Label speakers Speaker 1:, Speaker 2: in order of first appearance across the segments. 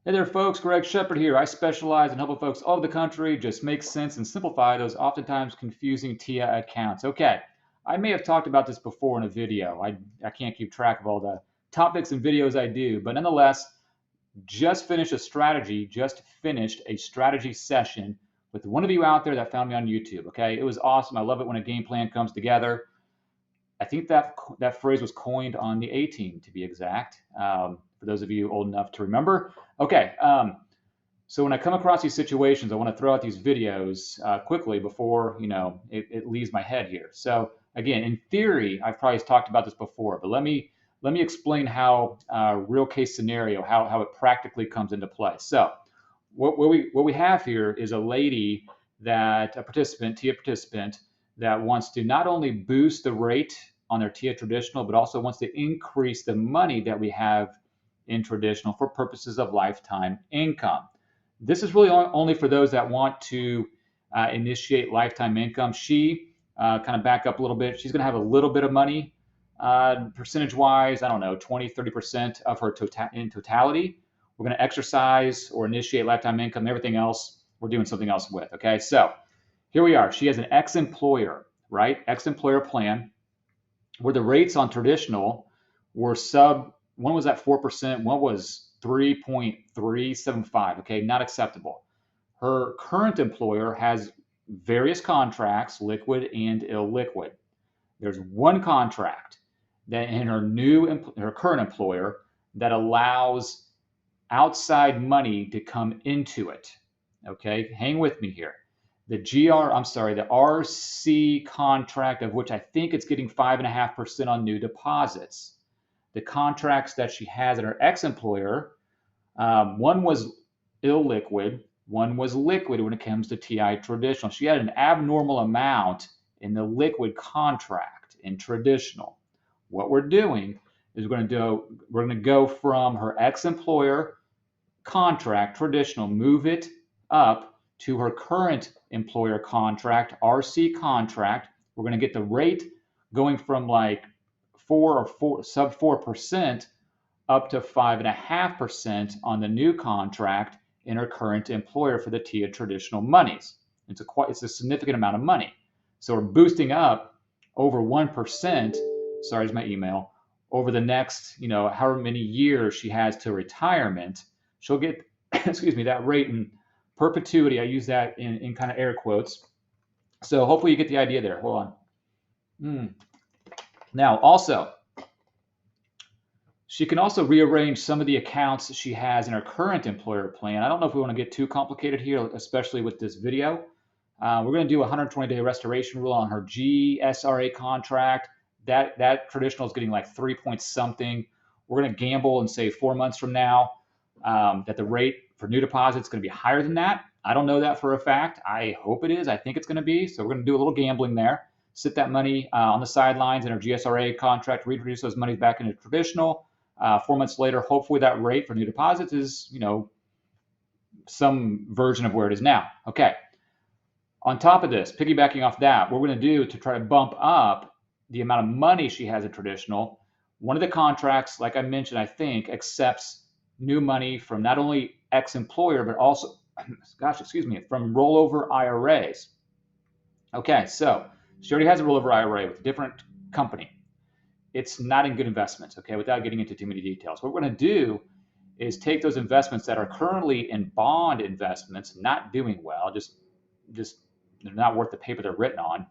Speaker 1: Hey there, folks. Greg Shepard here. I specialize in helping folks all over the country just make sense and simplify those oftentimes confusing TIAA accounts. Okay, I may have talked about this before in a video. I can't keep track of all the topics and videos I do, but nonetheless, just finished a strategy session with one of you out there that found me on YouTube. Okay, it was awesome. I love it when a game plan comes together. I think that phrase was coined on the A team, to be exact. For those of you old enough to remember. Okay, so when I come across these situations, I want to throw out these videos quickly before it leaves my head here. So again, in theory, I've probably talked about this before, but let me explain how real case scenario, how it practically comes into play. So what we have here is a lady a participant, TIA participant, that wants to not only boost the rate on their TIA traditional, but also wants to increase the money that we have in traditional for purposes of lifetime income. This is really only for those that want to initiate lifetime income. She kind of back up a little bit. She's going to have a little bit of money, percentage wise, I don't know, 20, 30% of her in totality. We're going to exercise or initiate lifetime income. Everything else, we're doing something else with. Okay, so here we are. She has an ex-employer, right? Ex-employer plan where the rates on traditional were one was at 4%, one was 3.375. Okay, not acceptable. Her current employer has various contracts, liquid and illiquid. There's one contract that in her current employer that allows outside money to come into it. Okay, hang with me here. The RC contract, of which I think it's getting 5.5% on new deposits. The contracts that she has at her ex-employer, one was illiquid, one was liquid when it comes to TI traditional. She had an abnormal amount in the liquid contract in traditional. What we're doing is we're going to go from her ex-employer contract traditional, move it up to her current employer contract, RC contract. We're going to get the rate going from like sub 4% up to 5.5% on the new contract in her current employer for the TIA traditional monies. It's a significant amount of money. So we're boosting up over 1%. Sorry, is my email. Over the next, however many years she has to retirement, she'll get, excuse me, that rate in perpetuity. I use that in kind of air quotes. So hopefully you get the idea there. Hold on. Now, also, she can also rearrange some of the accounts that she has in her current employer plan. I don't know if we want to get too complicated here, especially with this video. We're going to do a 120-day restoration rule on her GSRA contract. That traditional is getting like 3 point something. We're going to gamble and say 4 months from now that the rate for new deposits is going to be higher than that. I don't know that for a fact. I hope it is. I think it's going to be. So we're going to do a little gambling there. Sit that money on the sidelines in our GSRA contract, reintroduce those monies back into traditional. 4 months later, hopefully that rate for new deposits is, some version of where it is now. Okay. On top of this, piggybacking off that, what we're going to do to try to bump up the amount of money she has in traditional, one of the contracts, like I mentioned, I think, accepts new money from not only ex-employer, but also, from rollover IRAs. Okay, so she already has a rollover IRA with a different company. It's not in good investments, okay, without getting into too many details. What we're going to do is take those investments that are currently in bond investments, not doing well, just they're not worth the paper they're written on,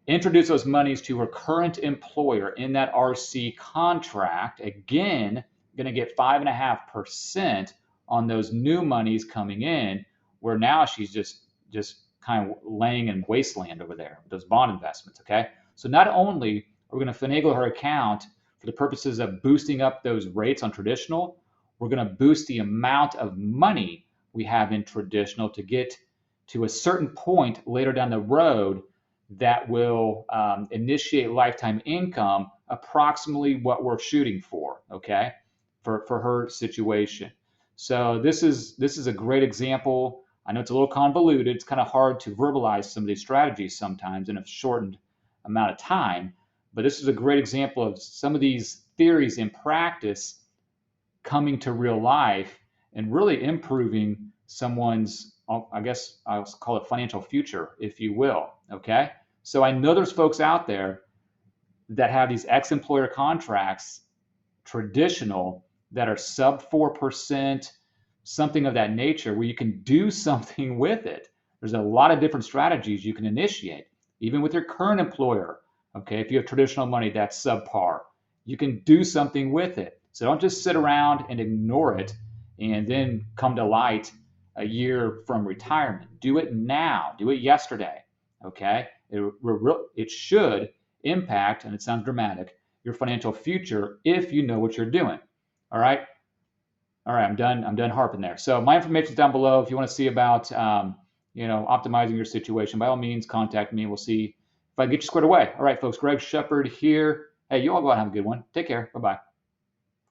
Speaker 1: introduce those monies to her current employer in that RC contract. Again, going to get 5.5% on those new monies coming in, where now she's just kind of laying in wasteland over there with those bond investments. Okay, so not only are we going to finagle her account for the purposes of boosting up those rates on traditional, we're going to boost the amount of money we have in traditional to get to a certain point later down the road that will initiate lifetime income, approximately what we're shooting for, okay, for her situation. So this is a great example. I know it's a little convoluted. It's kind of hard to verbalize some of these strategies sometimes in a shortened amount of time, but this is a great example of some of these theories in practice coming to real life and really improving someone's, I guess I'll call it financial future, if you will. Okay. So I know there's folks out there that have these ex-employer contracts, traditional, that are sub 4%, something of that nature, where you can do something with it. There's a lot of different strategies you can initiate, even with your current employer. Okay, if you have traditional money that's subpar, you can do something with it. So don't just sit around and ignore it and then come to light a year from retirement. Do it now. Do it yesterday. Okay, it should impact, and it sounds dramatic, your financial future if you know what you're doing. All right. All right. I'm done harping there. So my information is down below. If you want to see about, optimizing your situation, by all means, contact me. We'll see if I can get you squared away. All right, folks. Greg Shepard here. Hey, you all go out and have a good one. Take care. Bye-bye.